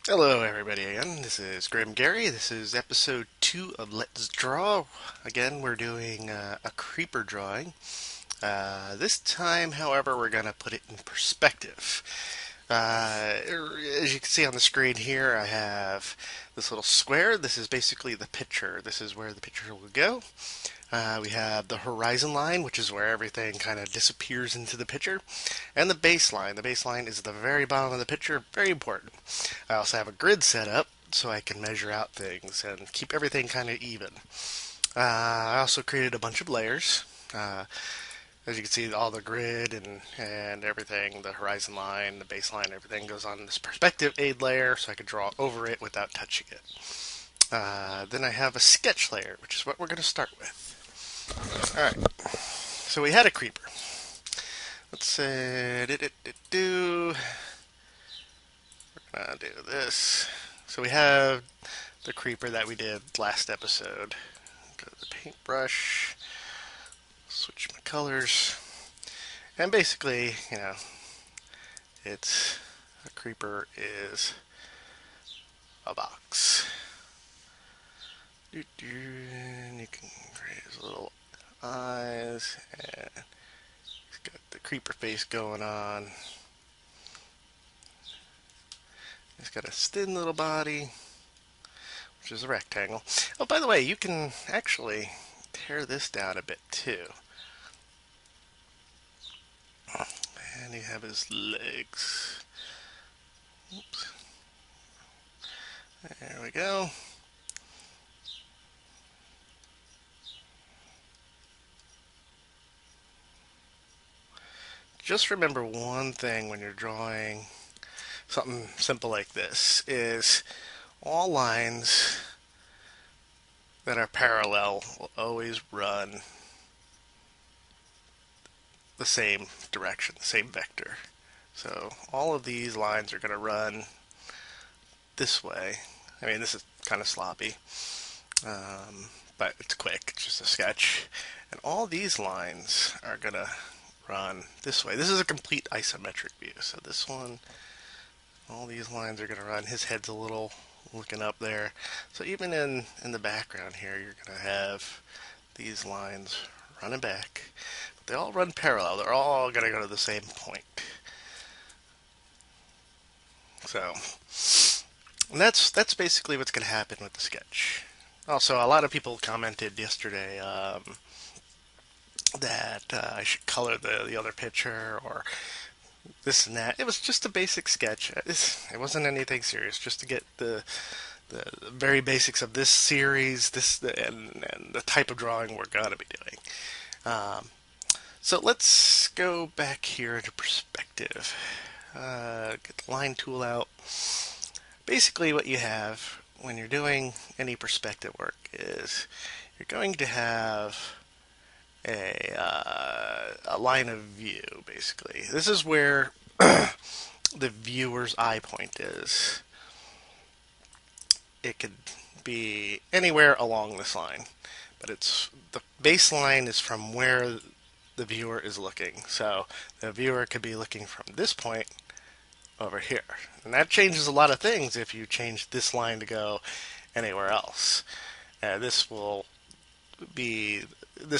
Hello, everybody, again. This is Grim Gary. This is episode 2 of Let's Draw. Again, we're doing a creeper drawing. This time, however, we're going to put it in perspective. As you can see on the screen here, I have this little square. This is basically the picture. This is where the picture will go. We have the horizon line, which is where everything kind of disappears into the picture, and the baseline. The baseline is the very bottom of the picture, very important. I also have a grid set up so I can measure out things and keep everything kind of even. I also created a bunch of layers. As you can see, all the grid and everything, the horizon line, the baseline, everything goes on this perspective aid layer so I can draw over it without touching it. Then I have a sketch layer, which is what we're going to start with. Alright, so we had a creeper. Let's say, we're gonna do this. So we have the creeper that we did last episode. Go to the paintbrush, switch my colors, and basically, it's a creeper is a box. And you can create his little eyes, and he's got the creeper face going on. He's got a thin little body, which is a rectangle. Oh, by the way, you can actually tear this down a bit too. And you have his legs. Oops. There we go. Just remember one thing when you're drawing something simple like this is all lines that are parallel will always run the same direction, the same vector. So all of these lines are going to run this way. I mean, this is kind of sloppy, but it's quick. It's just a sketch. And all these lines are going to run this way. This is a complete isometric view. So this one, all these lines are going to run. His head's a little looking up there. So even in the background here, you're going to have these lines running back. But they all run parallel. They're all going to go to the same point. So and that's basically what's going to happen with the sketch. Also, a lot of people commented yesterday that I should color the other picture or this and that. It was just a basic sketch. It wasn't anything serious. Just to get the very basics of this series, and the type of drawing we're gonna be doing. So let's go back here to perspective. Get the line tool out. Basically, what you have when you're doing any perspective work is you're going to have a line of view. Basically, this is where the viewer's eye point is. It could be anywhere along this line, but it's the baseline is from where the viewer is looking. So the viewer could be looking from this point over here. And that changes a lot of things if you change this line to go anywhere else. This will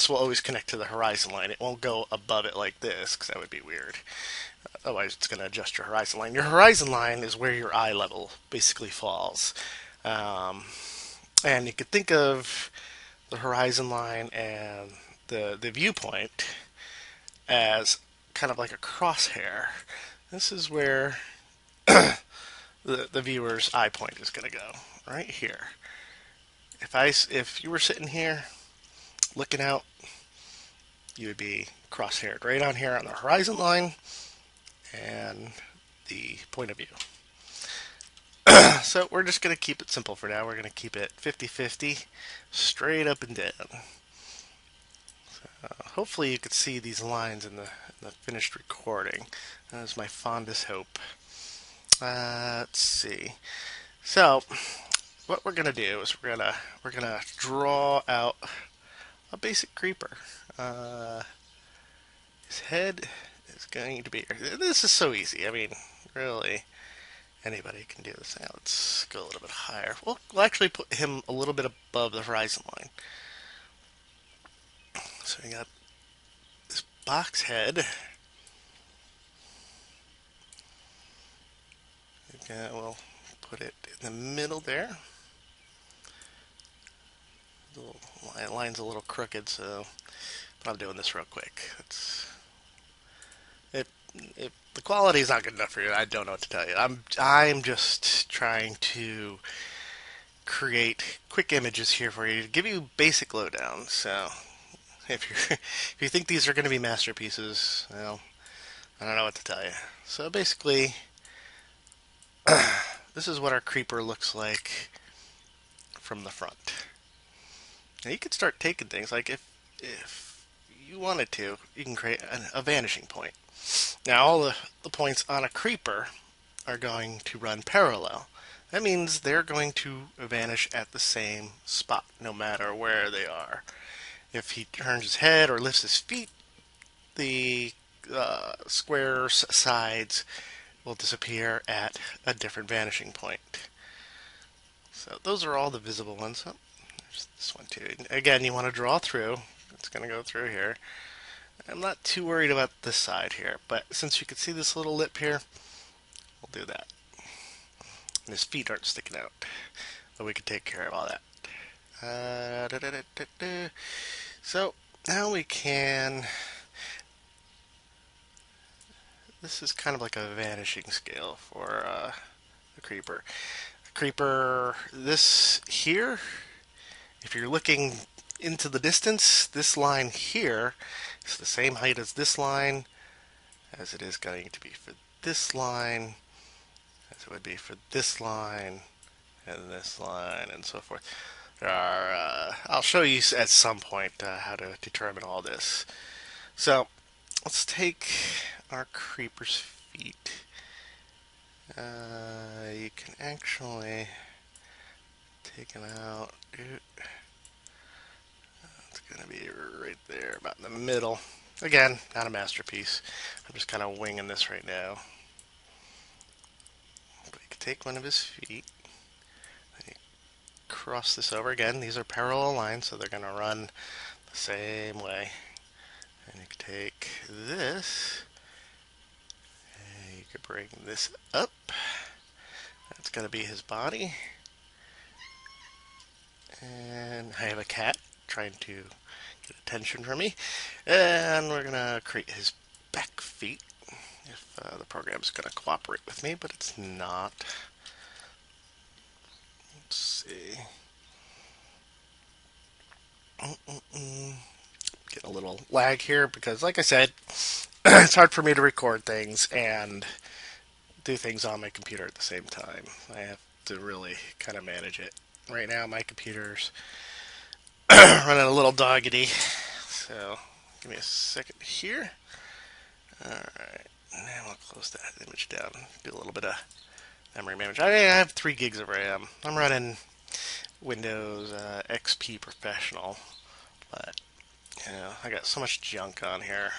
always connect to the horizon line. It won't go above it like this because that would be weird. Otherwise, it's going to adjust your horizon line. Your horizon line is where your eye level basically falls. Um, and you could think of the horizon line and the viewpoint as kind of like a crosshair. This is where the viewer's eye point is going to go, right here. If you were sitting here looking out, you would be crosshaired right on here on the horizon line and the point of view. So we're just going to keep it simple for now. We're going to keep it 50-50, straight up and down. Hopefully you could see these lines in the finished recording. That is my fondest hope. Let's see. So what we're gonna do is we're gonna draw out a basic creeper. His head is going to be. This is so easy. I mean, really, Anybody can do this. Now let's go a little bit higher. We'll actually put him a little bit above the horizon line. So we got this box head. Okay, we'll put it in the middle there. The line's a little crooked, so but I'm doing this real quick. If the quality is not good enough for you, I don't know what to tell you. I'm just trying to create quick images here for you to give you basic lowdown. So if you think these are going to be masterpieces, well, I don't know what to tell you. So basically, this is what our creeper looks like from the front. Now you could start taking things like if you wanted to, you can create a vanishing point. Now all the points on a creeper are going to run parallel. That means they're going to vanish at the same spot, no matter where they are. If he turns his head or lifts his feet, the square sides will disappear at a different vanishing point. So those are all the visible ones. Oh, there's this one too. Again, you want to draw through. It's going to go through here. I'm not too worried about this side here, but since you can see this little lip here, we'll do that. And his feet aren't sticking out, but we can take care of all that. So now we can. This is kind of like a vanishing scale for a creeper. Creeper, this here, if you're looking into the distance, this line here is the same height as this line, as it is going to be for this line, as it would be for this line, and this line, and so forth. There are, I'll show you at some point how to determine all this. So, let's take our creeper's feet. You can actually take them out. It's going to be right there, about in the middle. Again, not a masterpiece. I'm just kind of winging this right now. But you can take one of his feet. And you cross this over. Again, these are parallel lines, so they're going to run the same way. And you can take this. And you can bring this up. That's going to be his body. And I have a cat trying to get attention from me. And we're going to create his back feet. If the program's going to cooperate with me, but it's not. Let's see. Getting a little lag here because, like I said, it's hard for me to record things and do things on my computer at the same time. I have to really kind of manage it. Right now, my computer's running a little doggedy, so give me a second here. Alright, now I'll close that image down, do a little bit of memory management. I have 3 gigs of RAM. I'm running Windows XP Professional, but you know, I got so much junk on here.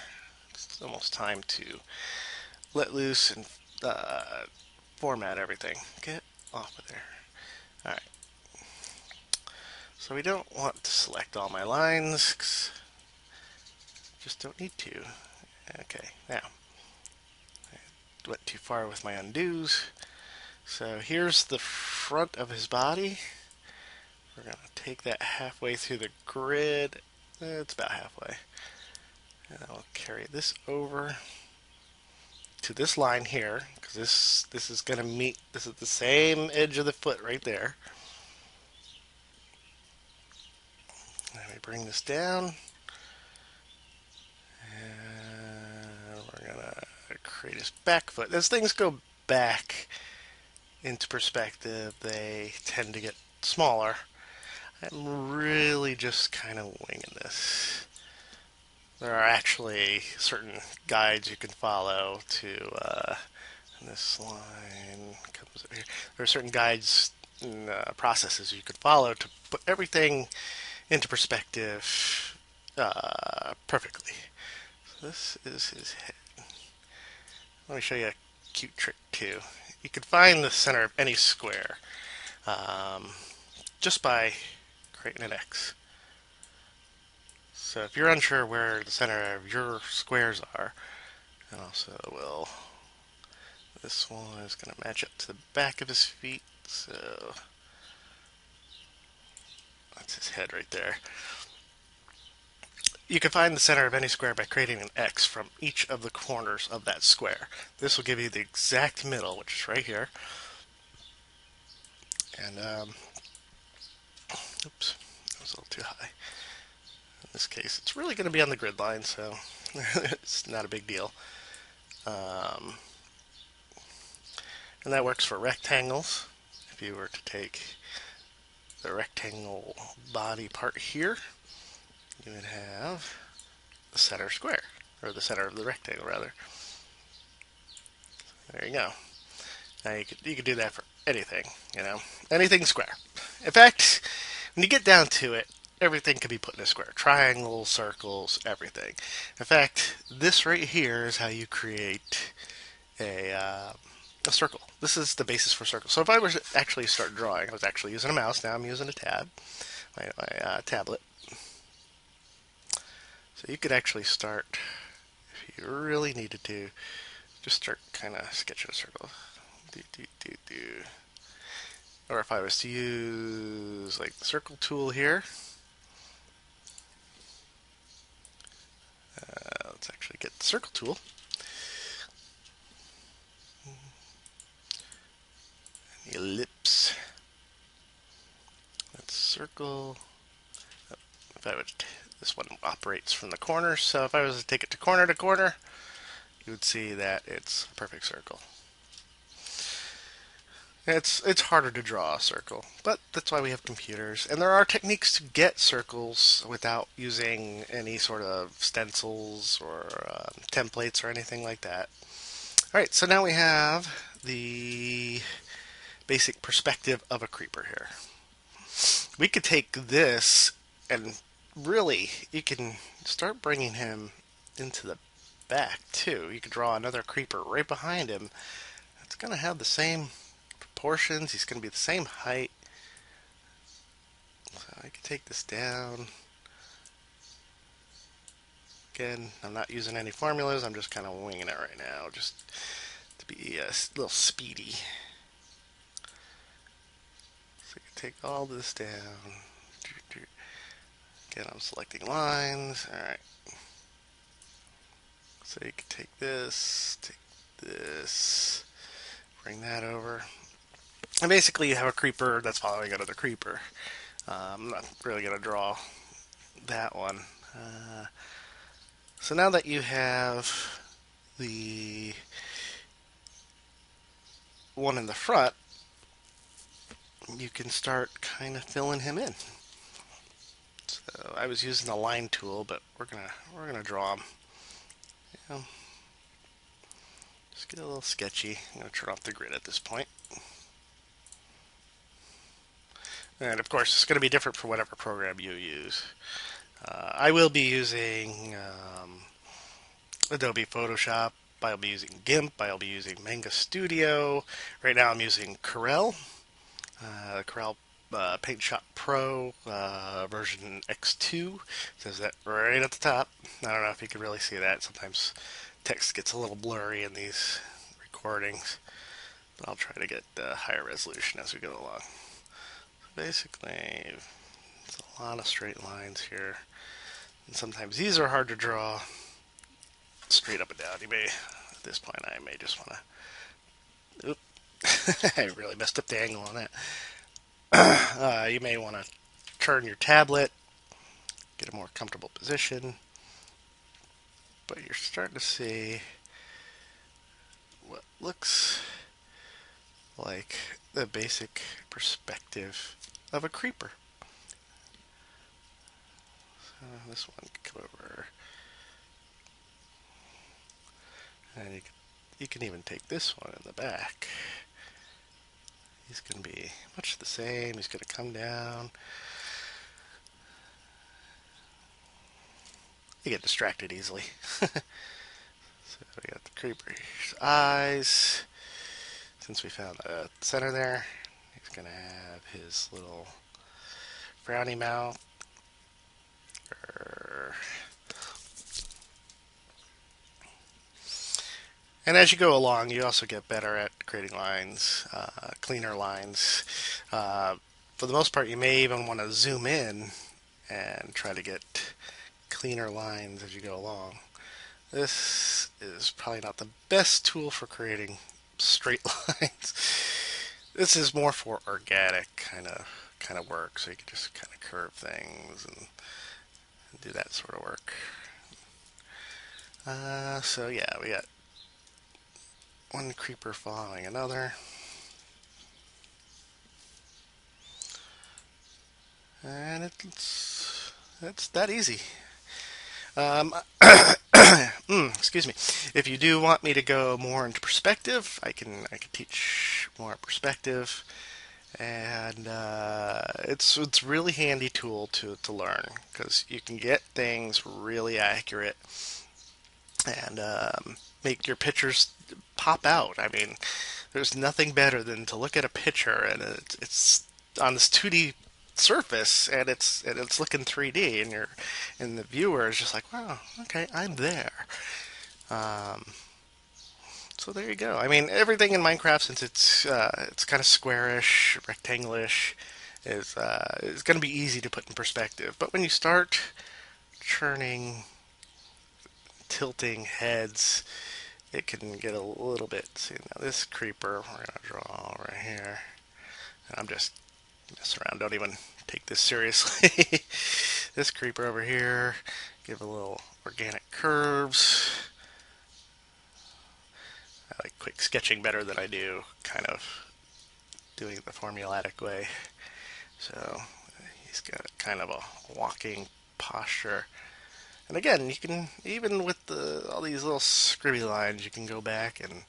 It's almost time to let loose and format everything. Get off of there. Alright. So we don't want to select all my lines, 'cause just don't need to. Okay, now, I went too far with my undos. So here's the front of his body. We're going to take that halfway through the grid. It's about halfway. And I'll carry this over to this line here, because this is going to meet, this is the same edge of the foot right there. Let me bring this down. And we're going to create his back foot. As things go back into perspective, they tend to get smaller. I'm really just kind of winging this. There are actually certain guides you can follow to, and this line comes up here. There are certain guides and processes you could follow to put everything into perspective perfectly. So this is his head. Let me show you a cute trick too. you could find the center of any square just by creating an X. So if you're unsure where the center of your squares are, and also this one is going to match up to the back of his feet, so that's his head right there. You can find the center of any square by creating an X from each of the corners of that square. This will give you the exact middle, which is right here. And, oops, that was a little too high. In this case, it's really going to be on the grid line, so it's not a big deal. And that works for rectangles. If you were to take the rectangle body part here, you would have the center square, or the center of the rectangle, rather. There you go. Now you could do that for anything, anything square. In fact, when you get down to it, everything can be put in a square. Triangles, circles, everything. In fact, this right here is how you create a circle. This is the basis for circles. So if I were to actually start drawing, I was actually using a mouse. Now I'm using a my tablet. So you could actually start, if you really needed to, just start kind of sketching a circle. Or if I was to use like the circle tool here, let's actually get the circle tool. Ellipse. Let's circle. If I would, this one operates from the corner, so if I was to take it to corner, you would see that it's a perfect circle. It's harder to draw a circle, but that's why we have computers. And there are techniques to get circles without using any sort of stencils or templates or anything like that. Alright, so now we have the basic perspective of a creeper here. We could take this and really, you can start bringing him into the back too. You could draw another creeper right behind him. It's going to have the same proportions. He's going to be the same height. So I can take this down. Again, I'm not using any formulas. I'm just kind of winging it right now, just to be a little speedy. So you can take all this down. Again, I'm selecting lines. Alright. So you can take this, bring that over. And basically you have a creeper that's following another creeper. I'm not really going to draw that one. So now that you have the one in the front, you can start kind of filling him in. So I was using the line tool, but we're gonna draw him. Just get a little sketchy. I'm gonna turn off the grid at this point. And of course, it's going to be different for whatever program you use. I will be using Adobe Photoshop. I'll be using GIMP. I'll be using Manga Studio. Right now I'm using Corel. Corel Paint Shop Pro version X2. It says that right at the top. I don't know if you can really see that. Sometimes text gets a little blurry in these recordings. But I'll try to get higher resolution as we go along. Basically, it's a lot of straight lines here, and sometimes these are hard to draw straight up and down. You may, at this point, I may just want to. Oop! I really messed up the angle on that. You may want to turn your tablet, get a more comfortable position, but you're starting to see what looks like the basic perspective of a creeper. So this one can come over, and you can even take this one in the back. He's going to be much the same. He's going to come down. You get distracted easily. So we got the creeper's eyes. Since we found the center there, he's going to have his little frowny mouth. And as you go along, you also get better at creating lines, cleaner lines. For the most part, you may even want to zoom in and try to get cleaner lines as you go along. This is probably not the best tool for creating straight lines. This is more for organic kind of work, so you can just kind of curve things and do that sort of work. So yeah, we got one creeper following another. And it's that easy. Excuse me. If you do want me to go more into perspective, I can teach more perspective, and it's really handy tool to learn because you can get things really accurate and make your pictures pop out. I mean, there's nothing better than to look at a picture and it's on this 2D surface and it's looking 3D and the viewer is just like, wow, okay, I'm there. So there you go. I mean, everything in Minecraft, since it's kind of squarish, rectangleish, is going to be easy to put in perspective. But when you start churning, tilting heads, it can get a little bit. See, now this creeper we're going to draw over here. And I'm just messing around. Don't even take this seriously. This creeper over here, give a little organic curves. I like quick sketching better than I do kind of doing it the formulatic way. So he's got kind of a walking posture. And again, you can, even with all these little scribby lines, you can go back and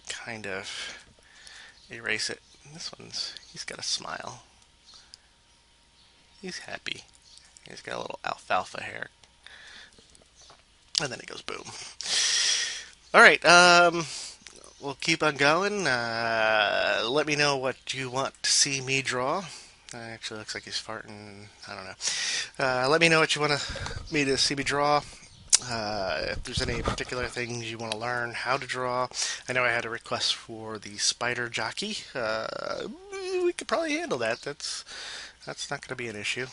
kind of erase it. And this one's, he's got a smile. He's happy. He's got a little alfalfa hair. And then it goes boom. Alright, we'll keep on going. Let me know what you want to see me draw. Actually, looks like he's farting. I don't know. Let me know what you want me to see me draw. If there's any particular things you want to learn how to draw. I know I had a request for the spider jockey. We could probably handle that. That's not going to be an issue.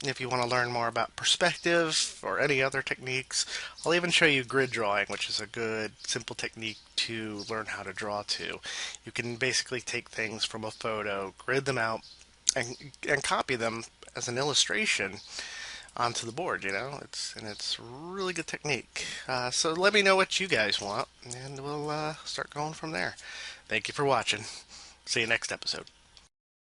If you want to learn more about perspective or any other techniques, I'll even show you grid drawing, which is a good, simple technique to learn how to draw to. You can basically take things from a photo, grid them out, and copy them as an illustration onto the board, you know? It's a really good technique. So let me know what you guys want, and we'll start going from there. Thank you for watching. See you next episode.